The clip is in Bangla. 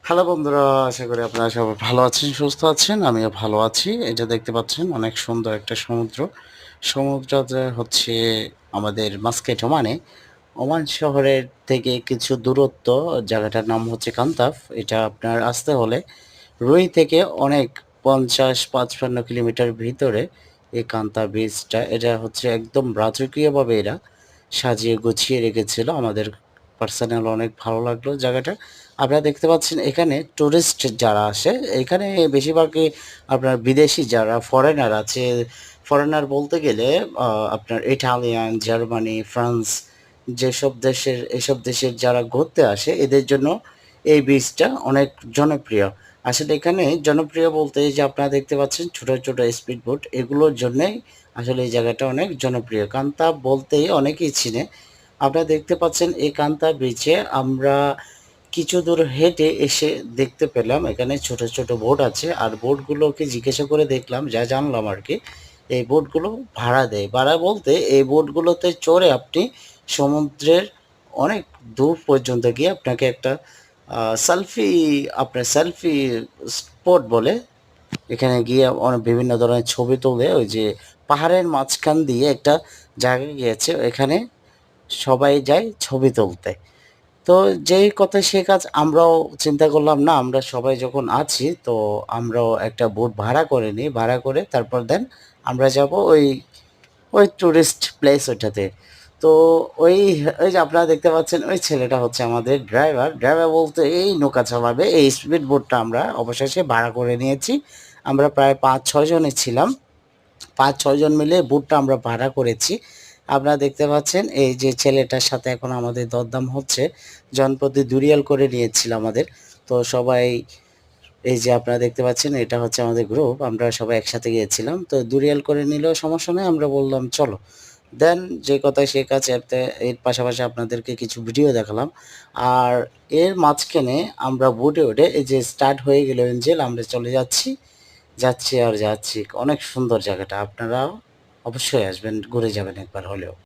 হ্যালো বন্ধুরা, আশা করি আপনারা সবাই ভালো আছেন, সুস্থ আছেন। আমিও ভালো আছি। এটা দেখতে পাচ্ছেন অনেক সুন্দর একটা সমুদ্র। সমুদ্রটা হচ্ছে আমাদের মাস্কেট ওমানে। ওমান শহরের থেকে কিছু দূরত্ব, জায়গাটার নাম হচ্ছে কান্তাফ। এটা আপনার আসতে হলে রুই থেকে অনেক ৫০-৫৫ কিলোমিটার ভিতরে এই কান্তা ব্রিজটা। এটা হচ্ছে একদম রাজকীয়ভাবে এরা সাজিয়ে গুছিয়ে রেখেছিল। আমাদের পার্সোনাল অনেক ভালো লাগলো জায়গাটা। আপনারা দেখতে পাচ্ছেন এখানে টুরিস্ট যারা আসে, এখানে বেশিরভাগই আপনার বিদেশি যারা ফরেনার আছে। ফরেনার বলতে গেলে আপনার ইটালিয়ান, জার্মানি, ফ্রান্স এসব দেশের যারা ঘুরতে আসে এদের জন্য এই বীচটা অনেক জনপ্রিয়। আসলে এখানে জনপ্রিয় বলতে এই যে আপনারা দেখতে পাচ্ছেন ছোট ছোট স্পিড বোট, এগুলোর জন্যই আসলে এই জায়গাটা অনেক জনপ্রিয়। কান্তা বলতেই অনেকেই চিনে। আপনারা দেখতে পাচ্ছেন এই কান্তা ব্রিজে আমরা কিছু দূর হেঁটে এসে দেখতে পেলাম এখানে ছোট ছোট বোট আছে। আর বোটগুলোকে জিজ্ঞাসা করে দেখলাম, যা জানলাম আর কি, এই বোটগুলো ভাড়া দেয়। ভাড়া বলতে এই বোটগুলোতে চড়ে আপনি সমুদ্রের অনেক দূর পর্যন্ত গিয়ে আপনাকে একটা সেলফি, আপনার সেলফি স্পট বলে, এখানে গিয়ে অনেক বিভিন্ন ধরনের ছবি তোলে। ওই যে পাহাড়ের মাঝখান দিয়ে একটা জায়গা গিয়েছে, এখানে সবাই যায় ছবি তুলতে। তো যেই কথা সে কাজ, আমরাও চিন্তা করলাম না, আমরা সবাই যখন আছি তো আমরাও একটা বোট ভাড়া করে নিই। ভাড়া করে তারপর দেন আমরা যাব ওই টুরিস্ট প্লেস ওইটাতে। তো ওই ওই যে আপনারা দেখতে পাচ্ছেন ওই ছেলেটা হচ্ছে আমাদের ড্রাইভার। ড্রাইভার বলতে এই নৌকা চালাবে এই স্পিড বোটটা আমরা অবশেষে ভাড়া করে নিয়েছি। আমরা প্রায় ৫-৬ জনে ছিলাম। ৫-৬ জন মিলে বোটটা আমরা ভাড়া করেছি। আপনারা দেখতে পাচ্ছেন এই যে ছেলেটার সাথে এখন আমাদের দরদাম হচ্ছে। জনপ্রতি ২ রিয়াল করে নিয়েছিল আমাদের। তো সবাই, এই যে আপনারা দেখতে পাচ্ছেন এটা হচ্ছে আমাদের গ্রুপ। আমরা সবাই একসাথে গিয়েছিলাম। তো ২ রিয়াল করে নিলেও সমস্যা নেই। আমরা বললাম চলো। দেন যে কথায় সে কাজ, এর পাশাপাশি আপনাদেরকে কিছু ভিডিও দেখালাম। আর এর মাঝখানে আমরা বোটে উঠে এই যে স্টার্ট হয়ে গেল এঞ্জেল, আমরা চলে যাচ্ছি। যাচ্ছি আর যাচ্ছি। অনেক সুন্দর জায়গাটা। আপনারাও অবশ্যই আসবেন, ঘুরে যাবেন একবার হলেও।